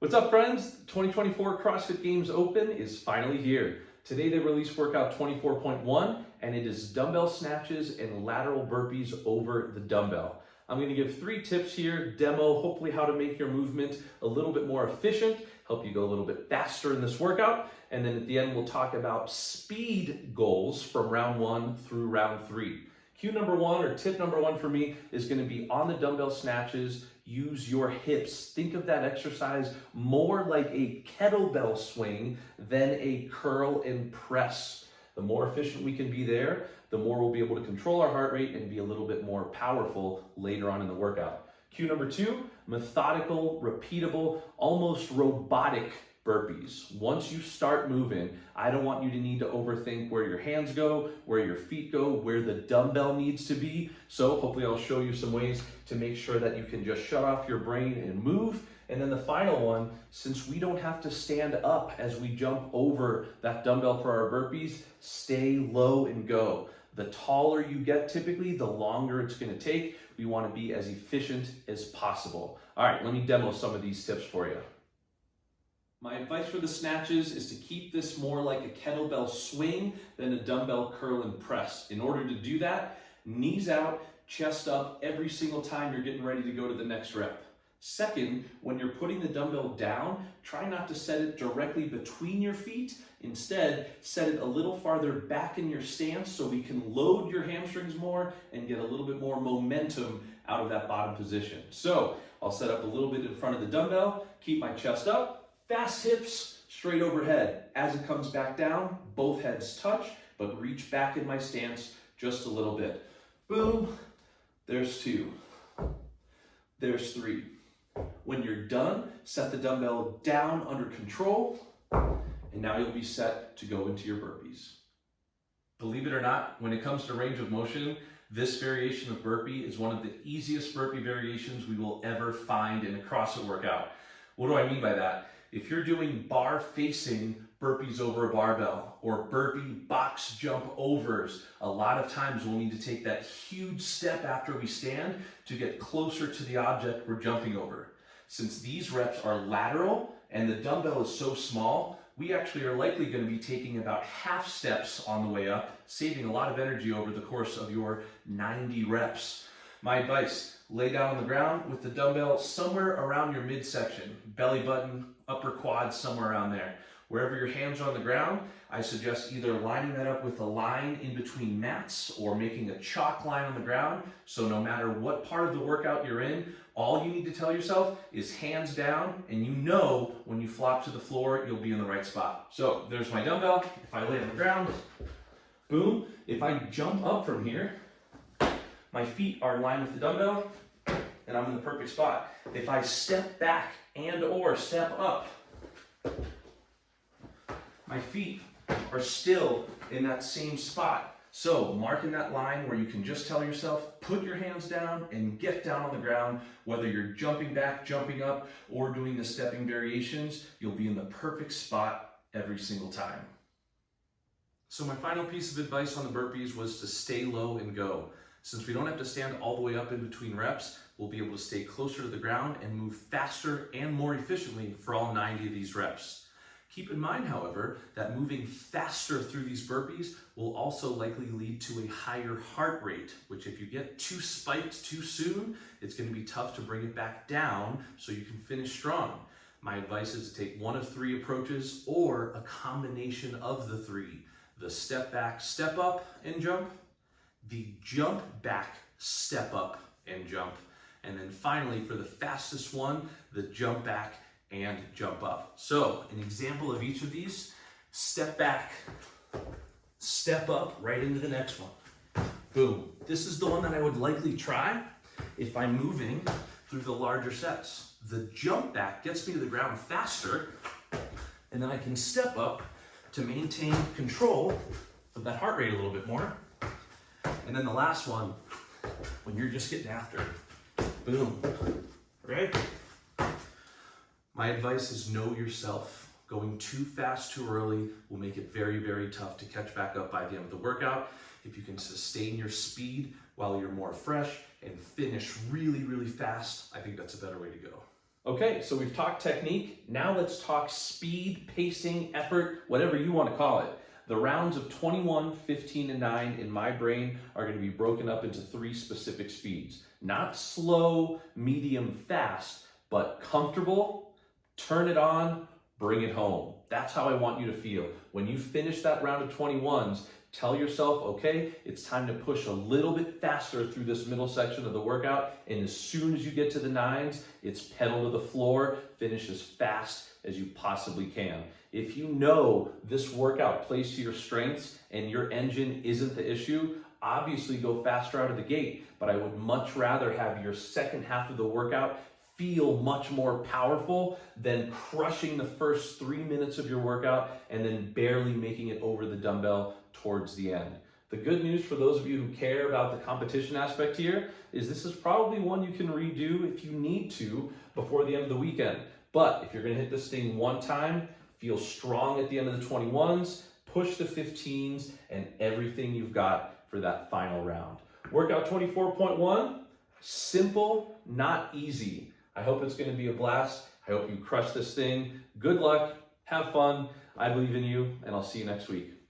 What's up, friends? 2024 CrossFit Games Open is finally here. Today they released workout 24.1 and it is dumbbell snatches and lateral burpees over the dumbbell. I'm going to give 3 tips here, demo hopefully how to make your movement a little bit more efficient, help you go a little bit faster in this workout, and then at the end we'll talk about speed goals from round 1 through round 3. Cue number 1 or tip number 1 for me is going to be on the dumbbell snatches. Use your hips. Think of that exercise more like a kettlebell swing than a curl and press. The more efficient we can be there, the more we'll be able to control our heart rate and be a little bit more powerful later on in the workout. Cue number 2, methodical, repeatable, almost robotic burpees. Once you start moving, I don't want you to need to overthink where your hands go, where your feet go, where the dumbbell needs to be. So hopefully I'll show you some ways to make sure that you can just shut off your brain and move. And then the final one, since we don't have to stand up as we jump over that dumbbell for our burpees, stay low and go. The taller you get typically, the longer it's going to take. We want to be as efficient as possible. All right, let me demo some of these tips for you. My advice for the snatches is to keep this more like a kettlebell swing than a dumbbell curl and press. In order to do that, knees out, chest up every single time you're getting ready to go to the next rep. Second, when you're putting the dumbbell down, try not to set it directly between your feet. Instead, set it a little farther back in your stance so we can load your hamstrings more and get a little bit more momentum out of that bottom position. So I'll set up a little bit in front of the dumbbell, keep my chest up, fast hips straight overhead. As it comes back down, both heads touch, but reach back in my stance just a little bit. Boom, there's 2, there's 3. When you're done, set the dumbbell down under control, and now you'll be set to go into your burpees. Believe it or not, when it comes to range of motion, this variation of burpee is one of the easiest burpee variations we will ever find in a CrossFit workout. What do I mean by that? If you're doing bar facing burpees over a barbell or burpee box jump overs, a lot of times we'll need to take that huge step after we stand to get closer to the object we're jumping over. Since these reps are lateral and the dumbbell is so small, we actually are likely going to be taking about half steps on the way up, saving a lot of energy over the course of your 90 reps. My advice, lay down on the ground with the dumbbell somewhere around your midsection, belly button, upper quad, somewhere around there. Wherever your hands are on the ground, I suggest either lining that up with a line in between mats or making a chalk line on the ground. So no matter what part of the workout you're in, all you need to tell yourself is hands down, and you know when you flop to the floor, you'll be in the right spot. So there's my dumbbell. If I lay on the ground, boom. If I jump up from here, my feet are in line with the dumbbell, and I'm in the perfect spot. If I step back and or step up, my feet are still in that same spot. So marking that line where you can just tell yourself, put your hands down and get down on the ground. Whether you're jumping back, jumping up, or doing the stepping variations, you'll be in the perfect spot every single time. So my final piece of advice on the burpees was to stay low and go. Since we don't have to stand all the way up in between reps, we'll be able to stay closer to the ground and move faster and more efficiently for all 90 of these reps. Keep in mind, however, that moving faster through these burpees will also likely lead to a higher heart rate, which if you get too spiked too soon, it's going to be tough to bring it back down so you can finish strong. My advice is to take one of 3 approaches or a combination of the 3. The step back, step up, and jump. The jump back, step up, and jump. And then finally, for the fastest one, the jump back and jump up. So an example of each of these, step back, step up right into the next one. Boom. This is the one that I would likely try if I'm moving through the larger sets. The jump back gets me to the ground faster, and then I can step up to maintain control of that heart rate a little bit more. And then the last one, when you're just getting after it, boom, right? My advice is know yourself. Going too fast too early will make it very, very tough to catch back up by the end of the workout. If you can sustain your speed while you're more fresh and finish really, really fast, I think that's a better way to go. Okay, so we've talked technique. Now let's talk speed, pacing, effort, whatever you want to call it. The rounds of 21, 15, and 9 in my brain are going to be broken up into 3 specific speeds. Not slow, medium, fast, but comfortable, turn it on, bring it home. That's how I want you to feel. When you finish that round of 21s, tell yourself, okay, it's time to push a little bit faster through this middle section of the workout. And as soon as you get to the 9s, it's pedal to the floor, finish as fast as you possibly can. If you know this workout plays to your strengths and your engine isn't the issue, obviously go faster out of the gate. But I would much rather have your second half of the workout feel much more powerful than crushing the first 3 minutes of your workout and then barely making it over the dumbbell towards the end. The good news for those of you who care about the competition aspect here is this is probably one you can redo if you need to before the end of the weekend. But if you're gonna hit this thing one time, feel strong at the end of the 21s, push the 15s, and everything you've got for that final round. Workout 24.1, simple, not easy. I hope it's going to be a blast. I hope you crush this thing. Good luck, have fun. I believe in you, and I'll see you next week.